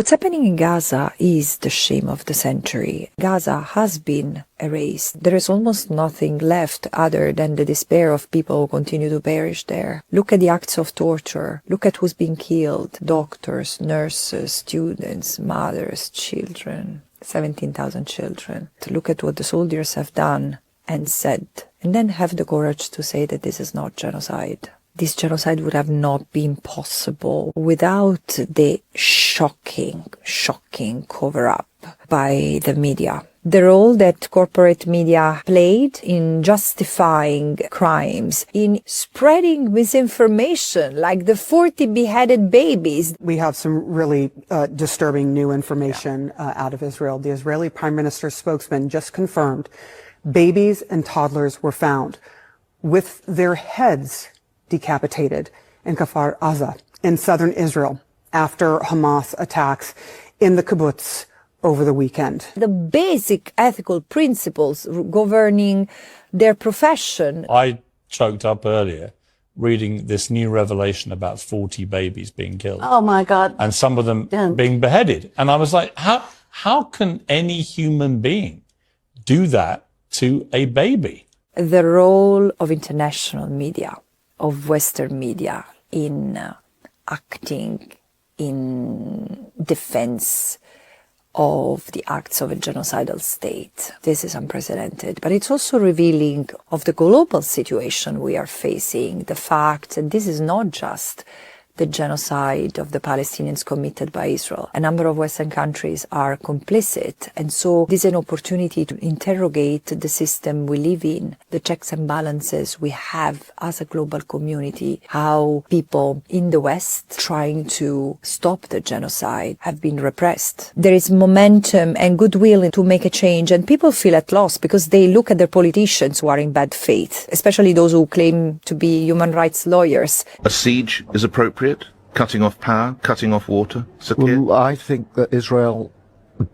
What's happening in Gaza is the shame of the century. Gaza has been erased. There is almost nothing left other than the despair of people who continue to perish there. Look at the acts of torture. Look at who's being killed. Doctors, nurses, students, mothers, children. 17,000 children. To look at what the soldiers have done and said, and then have the courage to say that this is not genocide. This genocide would have not been possible without the shocking cover-up by the media. The role that corporate media played in justifying crimes, in spreading misinformation, like the 40 beheaded babies. We have some really disturbing new information out of Israel. The Israeli Prime Minister's spokesman just confirmed babies and toddlers were found with their heads decapitated in Kfar Aza in southern Israel after Hamas attacks in the kibbutz over the weekend. The basic ethical principles governing their profession. I choked up earlier reading this new revelation about 40 babies being killed. Oh my God. And some of them being beheaded. And I was like, how can any human being do that to a baby? The role of international media, of Western media in acting in defense of the acts of a genocidal state. This is unprecedented, but it's also revealing of the global situation we are facing, the fact that this is not just the genocide of the Palestinians committed by Israel. A number of Western countries are complicit, and so this is an opportunity to interrogate the system we live in, the checks and balances we have as a global community, how people in the West trying to stop the genocide have been repressed. There is momentum and goodwill to make a change, and people feel at loss because they look at their politicians who are in bad faith, especially those who claim to be human rights lawyers. A siege is appropriate? Cutting off power, cutting off water? Well, I think that Israel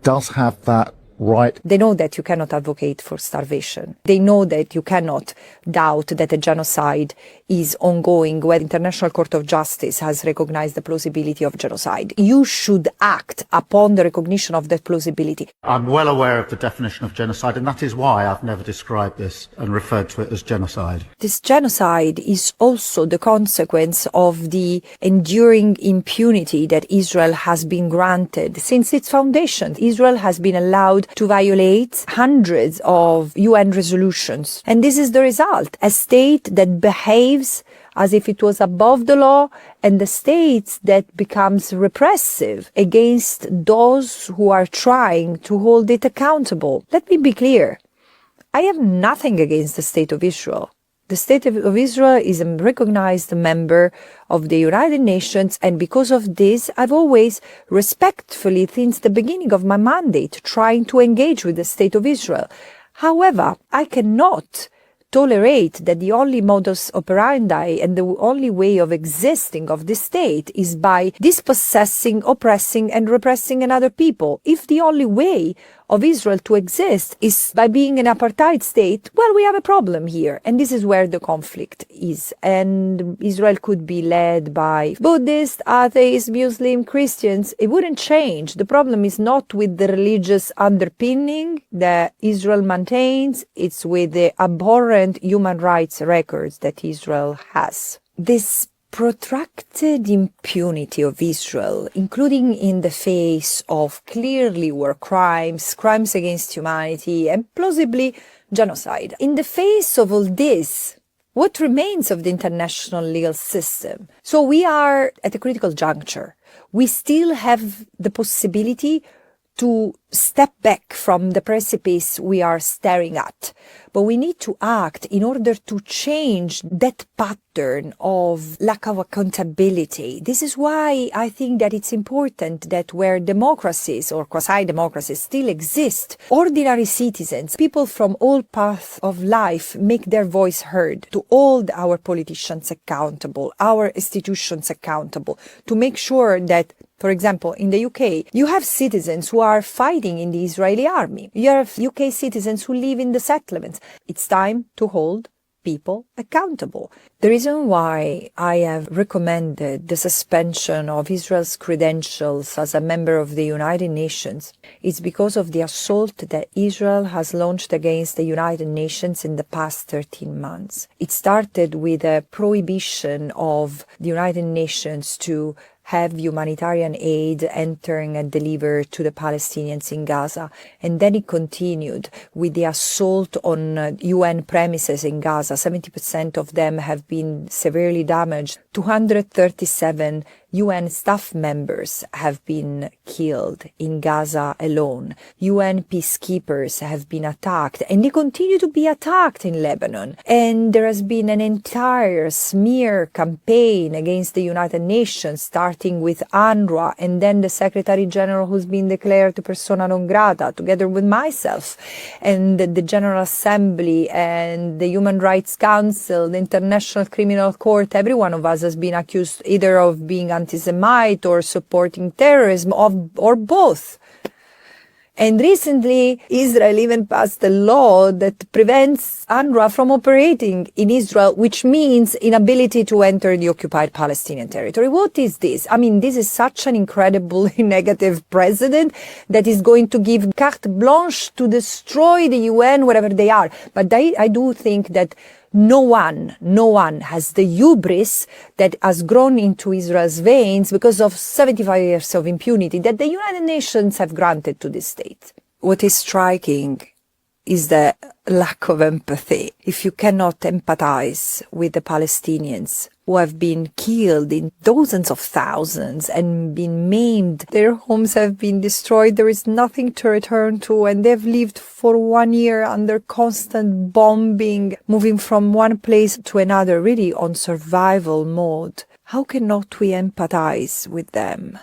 does have that right. They know that you cannot advocate for starvation. They know that you cannot doubt that a genocide is ongoing where the International Court of Justice has recognized the plausibility of genocide. You should act upon the recognition of that plausibility. I'm well aware of the definition of genocide, and that is why I've never described this and referred to it as genocide. This genocide is also the consequence of the enduring impunity that Israel has been granted since its foundation. Israel has been allowed to violate hundreds of UN resolutions. And this is the result. A state that behaves as if it was above the law, and the state that becomes repressive against those who are trying to hold it accountable. Let me be clear. I have nothing against the State of Israel. The State of Israel is a recognized member of the United Nations, and because of this, I've always respectfully, since the beginning of my mandate, trying to engage with the State of Israel. However, I cannot tolerate that the only modus operandi and the only way of existing of the state is by dispossessing, oppressing, and repressing another people. If the only way of Israel to exist is by being an apartheid state, well, we have a problem here. And this is where the conflict is. And Israel could be led by Buddhists, atheists, Muslim, Christians. It wouldn't change. The problem is not with the religious underpinning that Israel maintains. It's with the abhorrent human rights records that Israel has. This protracted impunity of Israel, including in the face of clearly war crimes, crimes against humanity, and plausibly genocide. In the face of all this, what remains of the international legal system? So we are at a critical juncture. We still have the possibility to step back from the precipice we are staring at. But we need to act in order to change that pattern of lack of accountability. This is why I think that it's important that where democracies or quasi-democracies still exist, ordinary citizens, people from all paths of life make their voice heard, to hold our politicians accountable, our institutions accountable, to make sure that, for example, in the UK, you have citizens who are fighting in the Israeli army. You have UK citizens who live in the settlements. It's time to hold people accountable. The reason why I have recommended the suspension of Israel's credentials as a member of the United Nations is because of the assault that Israel has launched against the United Nations in the past 13 months. It started with a prohibition of the United Nations to have humanitarian aid entering and delivered to the Palestinians in Gaza. And then it continued with the assault on UN premises in Gaza. 70% of them have been severely damaged. 237 UN staff members have been killed in Gaza alone. UN peacekeepers have been attacked, and they continue to be attacked in Lebanon. And there has been an entire smear campaign against the United Nations, starting with UNRWA, and then the Secretary General who's been declared persona non grata, together with myself, and the General Assembly, and the Human Rights Council, the International Criminal Court. Every one of us has been accused either of being anti-Semite or supporting terrorism, or both. And recently, Israel even passed a law that prevents UNRWA from operating in Israel, which means inability to enter the occupied Palestinian territory. What is this? I mean, this is such an incredibly negative precedent that is going to give carte blanche to destroy the UN wherever they are. But I do think that no one has the hubris that has grown into Israel's veins because of 75 years of impunity that the United Nations have granted to this state. What is striking is the lack of empathy. If you cannot empathize with the Palestinians who have been killed in dozens of thousands and been maimed, their homes have been destroyed, there is nothing to return to, and they've lived for 1 year under constant bombing, moving from one place to another, really on survival mode. How cannot we empathize with them,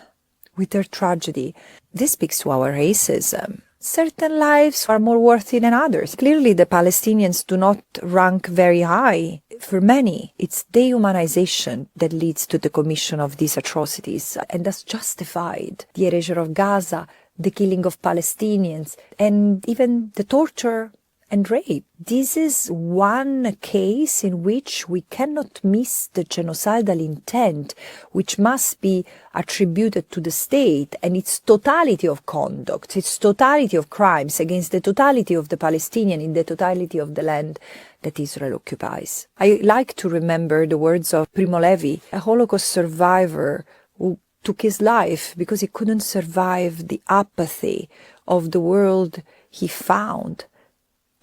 with their tragedy? This speaks to our racism. Certain lives are more worthy than others. Clearly, the Palestinians do not rank very high. For many, it's dehumanization that leads to the commission of these atrocities and has justified the erasure of Gaza, the killing of Palestinians, and even the torture and rape. This is one case in which we cannot miss the genocidal intent, which must be attributed to the state and its totality of conduct, its totality of crimes against the totality of the Palestinian in the totality of the land that Israel occupies. I like to remember the words of Primo Levi, a Holocaust survivor who took his life because he couldn't survive the apathy of the world he found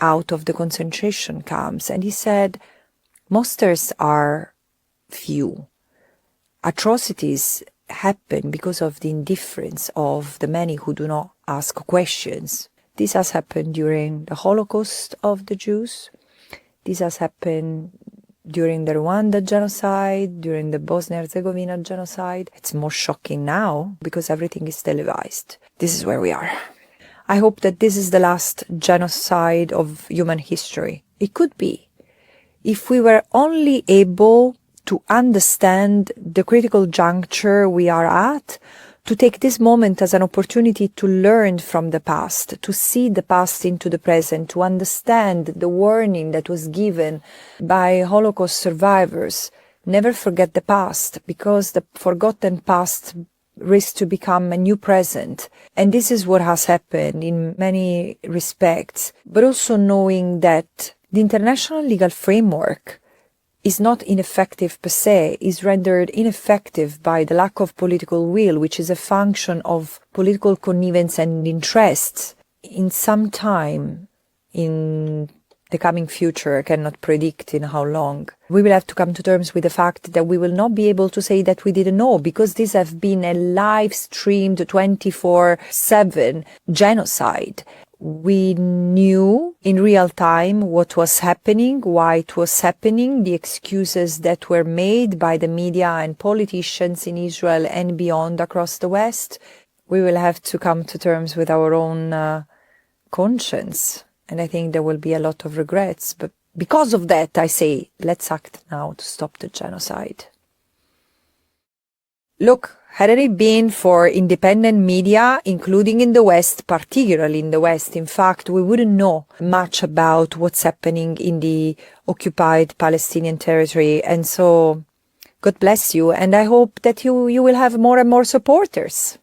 out of the concentration camps. And he said, monsters are few. Atrocities happen because of the indifference of the many who do not ask questions. This has happened during the Holocaust of the Jews. This has happened during the Rwanda genocide, during the Bosnia-Herzegovina genocide. It's more shocking now because everything is televised. This is where we are. I hope that this is the last genocide of human history. It could be. If we were only able to understand the critical juncture we are at, to take this moment as an opportunity to learn from the past, to see the past into the present, to understand the warning that was given by Holocaust survivors. Never forget the past, because the forgotten past risks to become a new present. And this is what has happened in many respects, but also knowing that the international legal framework is not ineffective per se, is rendered ineffective by the lack of political will, which is a function of political connivance and interests. In some time, in the coming future, I cannot predict in how long, we will have to come to terms with the fact that we will not be able to say that we didn't know, because this has been a live-streamed 24/7 genocide. We knew in real time what was happening, why it was happening, the excuses that were made by the media and politicians in Israel and beyond across the West. We will have to come to terms with our own conscience. And I think there will be a lot of regrets. But because of that, I say, let's act now to stop the genocide. Look, Hadn't it been for independent media, including in the West, particularly in the West, in fact, we wouldn't know much about what's happening in the occupied Palestinian territory. And so God bless you. And I hope that you will have more and more supporters.